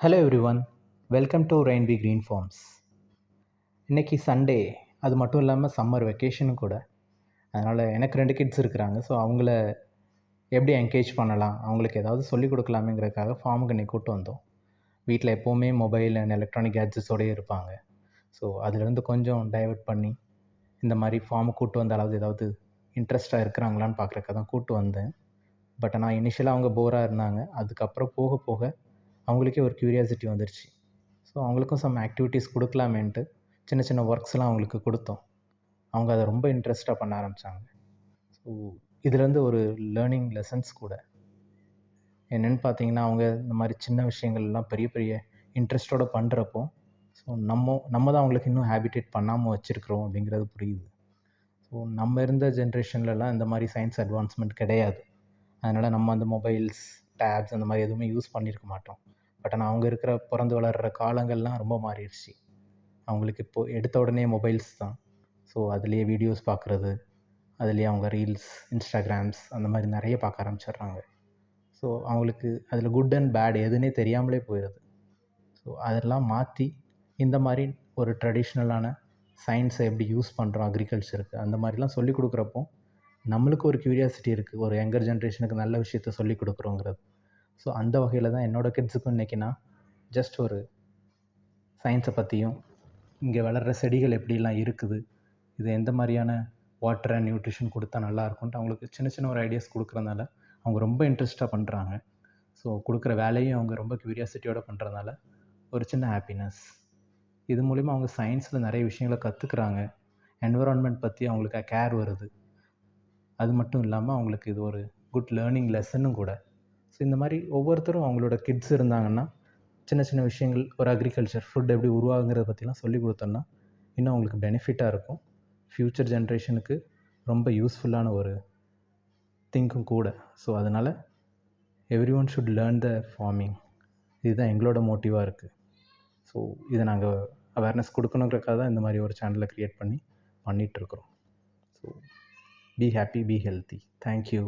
Hello everyone, welcome to Rainbee Green Farms. இன்றைக்கி Sunday, அது மட்டும் இல்லாமல் சம்மர் வெக்கேஷனும் கூட. அதனால் எனக்கு 2 கிட்ஸ் இருக்கிறாங்க. ஸோ அவங்கள எப்படி என்கேஜ் பண்ணலாம், அவங்களுக்கு ஏதாவது சொல்லிக் கொடுக்கலாமேங்கிறதுக்காக ஃபார்முக்கு இன்றைக்கி கூப்பிட்டு வந்தோம். வீட்டில் எப்போவுமே மொபைல் அண்ட் எலக்ட்ரானிக் கேட்ஜெட்ஸோடயே இருப்பாங்க. ஸோ அதிலேருந்து கொஞ்சம் டைவர்ட் பண்ணி இந்த மாதிரி ஃபார்முக்கு கூப்பிட்டு வந்தாலாவது ஏதாவது இன்ட்ரெஸ்ட்டாக இருக்கிறாங்களான்னு பார்க்குறதுக்காக தான் கூப்பிட்டு வந்தேன். பட் ஆனால் இனிஷியலாக அவங்க போராக இருந்தாங்க. அதுக்கப்புறம் போக போக அவங்களுக்கே ஒரு க்யூரியாசிட்டி வந்துருச்சு. ஸோ அவங்களுக்கும் சம் ஆக்டிவிட்டீஸ் கொடுக்கலாமேன்ட்டு சின்ன சின்ன ஒர்க்ஸ்லாம் அவங்களுக்கு கொடுத்தோம். அவங்க அதை ரொம்ப இன்ட்ரெஸ்ட்டாக பண்ண ஆரம்பித்தாங்க. ஸோ இதுலேருந்து ஒரு லேர்னிங் லெசன்ஸ் கூட என்னென்னு பார்த்தீங்கன்னா, அவங்க இந்த மாதிரி சின்ன விஷயங்கள்லாம் பெரிய பெரிய இன்ட்ரெஸ்ட்டோடு பண்ணுறப்போ ஸோ நம்ம தான் அவங்களுக்கு இன்னும் ஹேபிடேட் பண்ணாமல் வச்சுருக்குறோம் அப்படிங்கிறது புரியுது. ஸோ நம்ம இருந்த ஜென்ரேஷன்லலாம் இந்த மாதிரி சயின்ஸ் அட்வான்ஸ்மெண்ட் கிடையாது. அதனால் நம்ம அந்த மொபைல்ஸ், டேப்ஸ் அந்த மாதிரி எதுவுமே யூஸ் பண்ணியிருக்க மாட்டோம். பட் ஆனால் அவங்க இருக்கிற பிறந்து வளர்கிற காலங்கள்லாம் ரொம்ப மாறிடுச்சு. அவங்களுக்கு இப்போது எடுத்த உடனே மொபைல்ஸ் தான். ஸோ அதுலேயே வீடியோஸ் பார்க்குறது, அதுலேயே அவங்க ரீல்ஸ், இன்ஸ்டாகிராம்ஸ் அந்த மாதிரி நிறைய பார்க்க ஆரம்பிச்சிடுறாங்க. ஸோ அவங்களுக்கு அதில் குட் அண்ட் பேட் எதுன்னே தெரியாமலே போயிடுது. ஸோ அதெல்லாம் மாற்றி இந்த மாதிரி ஒரு ட்ரெடிஷ்னலான சயின்ஸை எப்படி யூஸ் பண்ணுறோம் அக்ரிகல்ச்சருக்கு, அந்த மாதிரிலாம் சொல்லிக் கொடுக்குறப்போ நம்மளுக்கு ஒரு க்யூரியாசிட்டி இருக்குது, ஒரு யங்கர் ஜென்ரேஷனுக்கு நல்ல விஷயத்த சொல்லிக் கொடுக்குறோங்கிறது. ஸோ அந்த வகையில் தான் என்னோடய கிட்ஸுக்கும் இன்றைக்கி நான் ஜஸ்ட் ஒரு சயின்ஸை பற்றியும், இங்கே வளர்கிற செடிகள் எப்படிலாம் இருக்குது, இது எந்த மாதிரியான வாட்டர் அண்ட் நியூட்ரிஷன் கொடுத்தா நல்லாயிருக்கும்ன்ட்டு அவங்களுக்கு சின்ன சின்ன ஒரு ஐடியாஸ் கொடுக்குறதுனால அவங்க ரொம்ப இன்ட்ரெஸ்ட்டாக பண்ணுறாங்க. ஸோ கொடுக்குற வேலையும் அவங்க ரொம்ப க்யூரியாசிட்டியோடு பண்ணுறதுனால ஒரு சின்ன ஹாப்பினஸ். இது மூலிமா அவங்க சயின்ஸில் நிறைய விஷயங்களை கற்றுக்குறாங்க. என்விரான்மெண்ட் பற்றி அவங்களுக்கு கேர் வருது. அது மட்டும் இல்லாமல் அவங்களுக்கு இது ஒரு குட் லேர்னிங் லெசனும் கூட. ஸோ இந்த மாதிரி ஒவ்வொருத்தரும் அவங்களோட கிட்ஸ் இருந்தாங்கன்னா சின்ன சின்ன விஷயங்கள், ஒரு அக்ரிகல்ச்சர் ஃபுட் எப்படி உருவாகுங்கிறத பற்றிலாம் சொல்லிக் கொடுத்தோன்னா இன்னும் அவங்களுக்கு பெனிஃபிட்டாக இருக்கும். ஃப்யூச்சர் ஜென்ரேஷனுக்கு ரொம்ப யூஸ்ஃபுல்லான ஒரு திங்க்கும் கூட. ஸோ அதனால் every one should learn the farming. இதுதான் எங்களோட மோட்டிவாக இருக்குது. ஸோ இதை நாங்கள் அவேர்னஸ் கொடுக்கணுங்கிறக்காக தான் இந்த மாதிரி ஒரு சேனலை க்ரியேட் பண்ணிகிட்ருக்குறோம். So be happy, be healthy. Thank you.